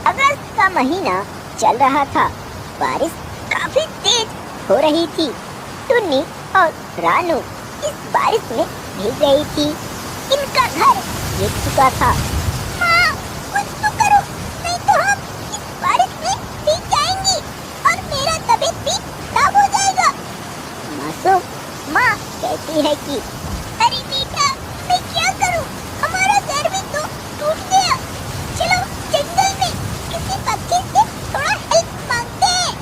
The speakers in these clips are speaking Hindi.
अगस्त का महीना चल रहा था। बारिश काफी तेज हो रही थी। टुन्नी और रानू इस बारिश में भीग रही थी। इनका घर भीग चुका था। माँ, कुछ तो करो, नहीं तो हम इस बारिश में भीग जाएंगी और मेरा तबीयत भी खराब हो जाएगा। मासूम माँ कहती है कि अरे बेटा, मैं क्या करूँ, हमारा घर भी तो टूट गया। चलो जंगल में किसी पक्षी से थोड़ा हेल्प मांगते हैं।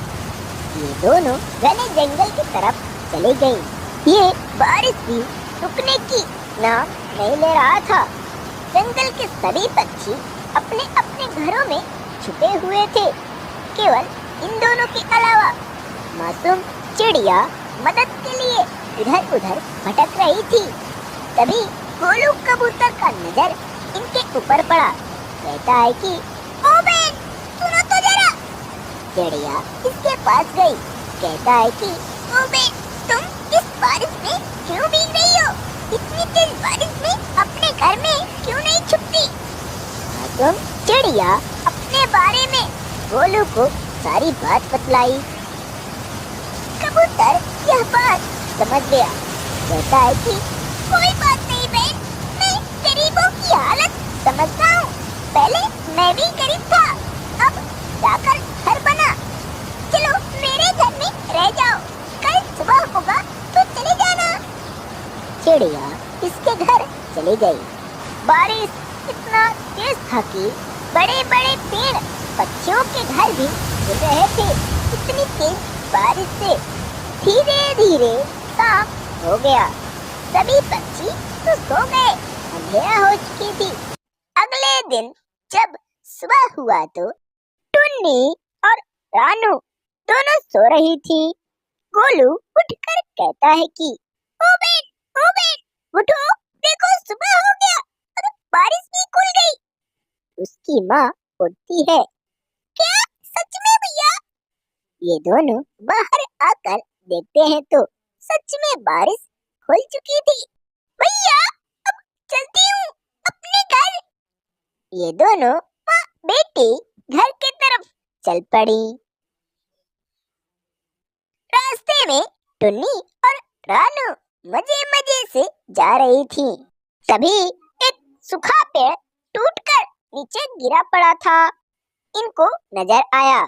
ये दोनों घने जंगल की तरफ चली गईं। ये बारिश भी रुकने की नाम नहीं ले रहा था। जंगल के सभी पक्षी अपने अपने घरों में छुपे हुए थे। केवल इन दोनों के अलावा मासूम चिड़िया मदद के लिए इधर उधर भटक रही थी। तभी गोलू कबूतर का नजर इनके ऊपर पड़ा। कहता है कि ओ बहन, सुनो तो जरा। चिड़िया इसके पास गई। कहता है कि ओ बहन, तुम इस बारिश में क्यों भीग रही हो? इतनी तेज बारिश में अपने घर में क्यों नहीं छुपती? मासूम चिड़िया अपने बारे में गोलू को सारी बात बतलाई। कबूतर यह बात समझ गया। कहता है कि कोई बात नहीं बहन, मैं गरीबों की हालत समझता हूँ। पहले मैं भी गरीब था, अब जाकर घर बना। चलो मेरे घर में रह जाओ, कल सुबह होगा तो चले जाना। चिड़िया इसके घर चली गई। बारिश इतना तेज था कि बड़े बड़े पेड़ पक्षियों के घर भी गिर रहे थे। इतनी तेज बारिश से धीरे धीरे शाम हो गया। सभी पक्षी तो सो गए, अंधेरा हो चुकी थी। अगले दिन जब सुबह हुआ तो टुन्नी और रानू दोनों सो रही थी। गोलू उठकर कहता है कि ओ बेन, उठो, देखो सुबह हो गया और बारिश भी खुल गई। उसकी माँ उठती है। क्या सच में भैया? ये दोनों बाहर आकर देखते हैं तो सच में बारिश खुल चुकी थी। भैया, अब चलती हूँ अपने घर। ये दोनों माँ बेटी घर की तरफ चल पड़ी। रास्ते में टुन्नी और रानू मजे मजे से जा रही थी। तभी एक सूखा पेड़ टूटकर नीचे गिरा पड़ा था। इनको नजर आया।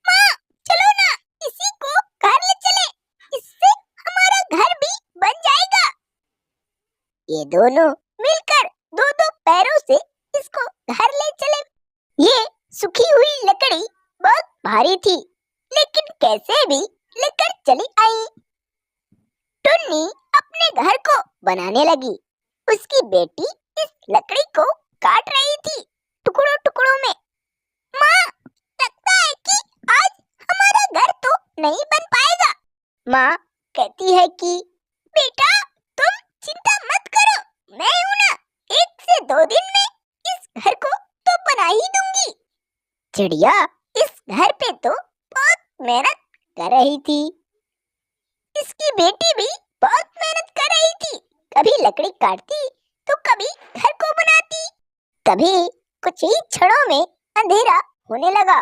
माँ, चलो ना, इसी को घर ले चले, इससे हमारा घर भी बन जाएगा। ये दोनों मिलकर दो दो पैरों से इसको घर ले चले। ये सूखी हुई लकड़ी बहुत भारी थी, लेकिन कैसे भी लेकर चली आई। टुन्नी अपने घर को बनाने लगी। उसकी बेटी इस लकड़ी को काट रही थी टुकड़ों टुकड़ों में। माँ, लगता है कि आज हमारा घर तो नहीं बन पाएगा। माँ कहती है कि बेटा, तुम चिंता मत करो, मैं हूँ ना, 1 से 2 दिन में इस घर को तो बना ही दूंगी। चिड़िया इस घर पे तो बहुत मेहनत कर रही थी। इसकी बेटी भी बहुत मेहनत कर रही थी। कभी लकड़ी काटती तो कभी घर को बनाती। तभी कुछ ही क्षणों में अंधेरा होने लगा।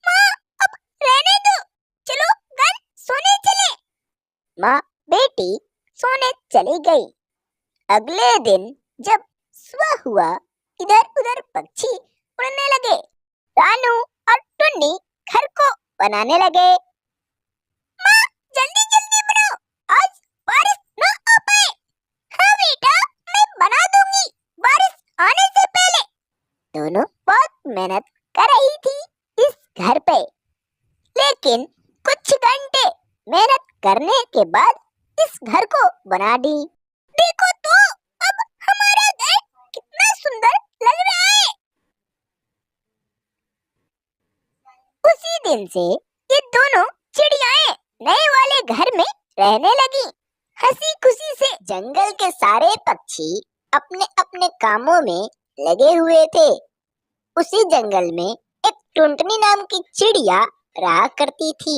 माँ, अब रहने दो, चलो घर सोने चले। माँ बेटी सोने चली गई। अगले दिन जब सुबह हुआ, इधर उधर पक्षी उड़ने लगे। रानू और टुन्नी घर को बनाने लगे। माँ, जल्दी जल्दी बनाओ, आज बारिश न आ पाए। हाँ बेटा, मैं बना दूंगी बारिश आने से पहले। दोनों बहुत मेहनत कर रही थी इस घर पे, लेकिन कुछ घंटे मेहनत करने के बाद इस घर को बना दी। देखो तो, अब हमारा घर कितना सुंदर लग रहा है। उसी दिन से ये दोनों चिड़ियाएं नए वाले घर में रहने लगी। हंसी खुशी से जंगल के सारे पक्षी अपने अपने कामों में लगे हुए थे। उसी जंगल में एक टुनटुनी नाम की चिड़िया रहा करती थी।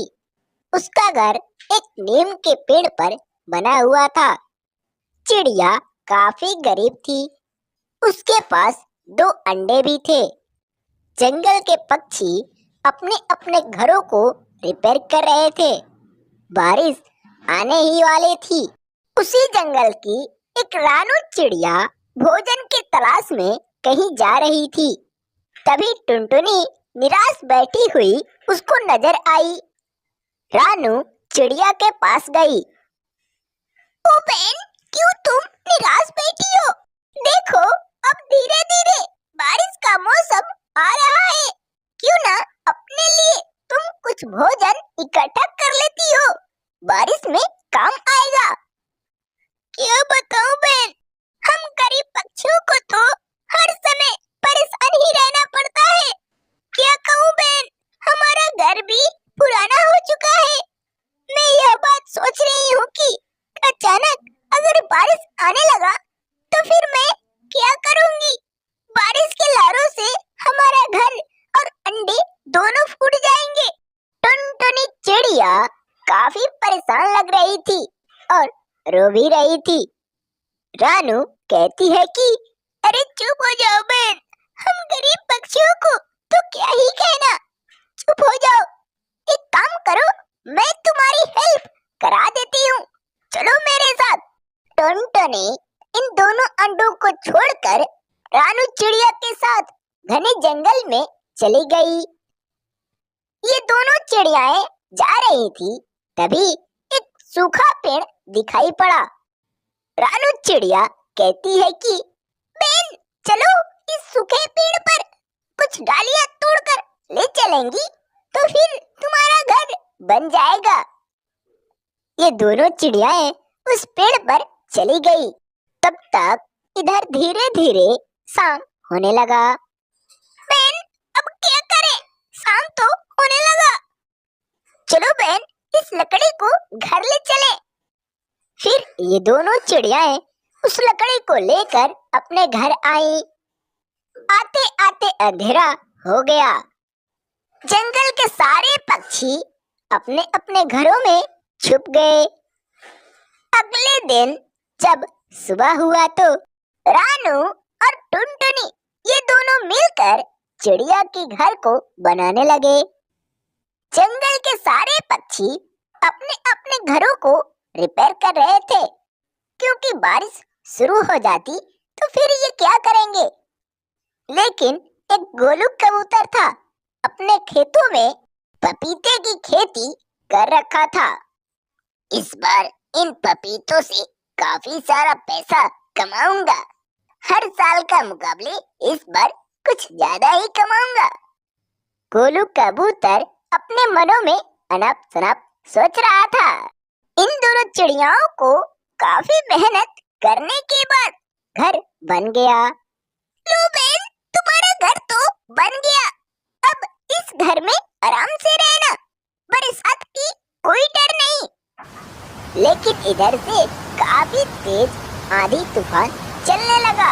उसका घर एक नीम के पेड़ पर बना हुआ था। चिड़िया काफी गरीब थी। उसके पास 2 अंडे भी थे। जंगल के पक्षी अपने अपने घरों को रिपेयर कर रहे थे। बारिश आने ही वाली थी। उसी जंगल की एक रानू चिड़िया भोजन की तलाश में कहीं जा रही थी। तभी टुनटुनी निराश बैठी हुई उसको नजर आई। रानू चिड़िया के पास गई। ओ बहन, क्यों तुम निराश बैठी हो? देखो, अब धीरे धीरे बारिश का मौसम आ रहा है। क्यों ना अपने लिए तुम कुछ भोजन इकट्ठा कर लेती हो, बारिश में काम आएगा। क्या बताऊं बहन, हम गरीब पक्षियों को तो हर समय परेशान ही रहना पड़ता है। क्या कहूं बहन, हमारा घर भी पुराना हो चुका है। मैं यह बात सोच रही हूँ कि अचानक अगर बारिश आने लगा तो फिर मैं क्या करूंगी? बारिश के लहरों से हमारा घर और अंडे दोनों फूट जाएंगे। टुनटुनी चिड़िया काफी परेशान लग रही थी और रो भी रही थी। रानू कहती है कि अरे चुप हो जाओ बहन, हम गरीब पक्षियों को तो क्या ही कहना। चुप हो जाओ। एक काम करो, मैं तुम्हारी हेल्प करा देती हूँ, चलो मेरे साथ। टुनटुनी इन दोनों अंडों को छोड़कर रानू चिड़िया के साथ घने जंगल में चली गई। ये दोनों चिड़ियाएं जा रही थी, तभी एक सूखा पेड़ दिखाई पड़ा। रानू चिड़िया कहती है कि बहन, चलो इस सूखे पेड़ पर कुछ डालियां तोड़कर ले चलेंगी तो फिर तुम्हारा घर बन जाएगा। ये दोनों चिड़ियाएं उस पेड़ पर चली गई। तब तक इधर धीरे धीरे शाम होने लगा। बहन, अब क्या करें? शाम तो होने लगा। चलो बहन, इस लकड़ी को घर ले चले। फिर ये दोनों चिड़ियाएं उस लकड़ी को लेकर अपने घर आई। आते आते अंधेरा हो गया। जंगल के सारे पक्षी अपने अपने घरों में छुप गए। अगले दिन जब सुबह हुआ तो रानू और टुनटुनी ये दोनों मिलकर चिड़िया के घर को बनाने लगे। जंगल के सारे पक्षी अपने अपने घरों को रिपेयर कर रहे थे, क्योंकि बारिश शुरू हो जाती तो फिर ये क्या करेंगे। लेकिन एक गोलू कबूतर था, अपने खेतों में पपीते की खेती कर रखा था। इस बार इन पपीतों से काफी सारा पैसा कमाऊंगा। हर साल का मुकाबले इस बार कुछ ज्यादा ही कमाऊंगा। गोलू कबूतर अपने मनों में अनप शनप सोच रहा था। इन दोनों चिड़ियाओं को काफी मेहनत करने के बाद घर बन गया। लो बहन, तुम्हारा घर तो बन गया। अब इस घर में आराम से रहना, बरसात की कोई डर नहीं। लेकिन इधर से काफी तेज आंधी तूफान चलने लगा।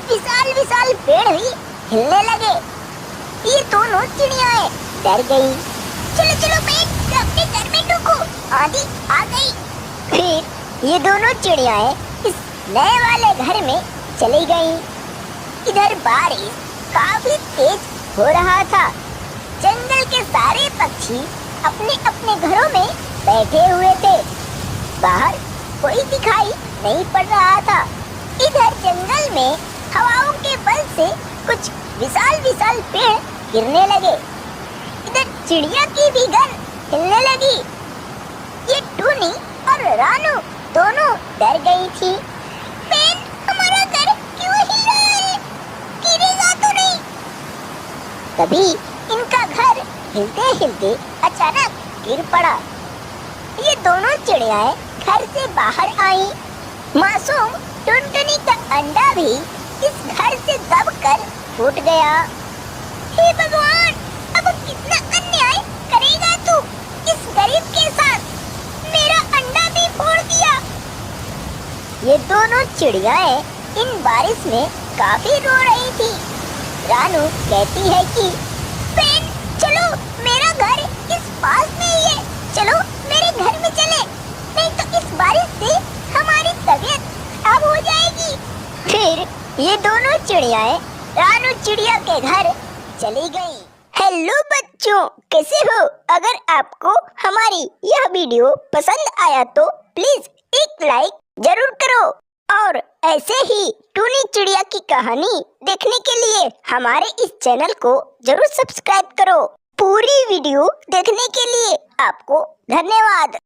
विशाल विशाल पेड़ भी हिलने लगे। ये दोनों चिड़ियाएं डर गई। चलो चलो बहन, अपने घर में ढुको, आंधी आ गई। फिर ये दोनों चिड़ियाएं इस नए वाले घर में चली गईं। इधर बारिश काफी तेज हो रहा था। जंगल के सारे पक्षी अपने अपने घरों में बैठे हुए थे। बाहर कोई दिखाई नहीं पड़ रहा था। इधर जंगल में हवाओं के बल से कुछ विशाल विशाल पेड़ गिरने लगे। इधर चिड़िया की भी घर हिलने लगी। ये टूनी और रानू दोनों डर गई थी। बहन, हमारा घर क्यों हिल रहा है? गिरेगा तो नहीं? तभी इनका घर हिलते हिलते अचानक गिर पड़ा। ये दोनों चिड़ियाएं घर से बाहर आई। मासूम टुनटुनी का अंडा भी इस घर से दबकर फूट गया। हे भगवान, अब कितना अन्याय करेगा तू इस गरीब के साथ? मेरा अंडा भी फोड़ दिया। ये दोनों चिड़ियाएं इन बारिश में काफी रो रही थी। रानू कहती है कि बहन, चलो मेरा घर इस पास में ही है, चलो मेरे घर में चले, नहीं तो इस बारिश से हमारी तबीयत खराब हो जाएगी। फिर ये दोनों चिड़ियाएं रानू चिड़िया के घर चली गई। हेलो बच्चों, कैसे हो? अगर आपको हमारी यह वीडियो पसंद आया तो प्लीज एक लाइक जरूर करो और ऐसे ही टूनी चिड़िया की कहानी देखने के लिए हमारे इस चैनल को जरूर सब्सक्राइब करो। पूरी वीडियो देखने के लिए आपको धन्यवाद।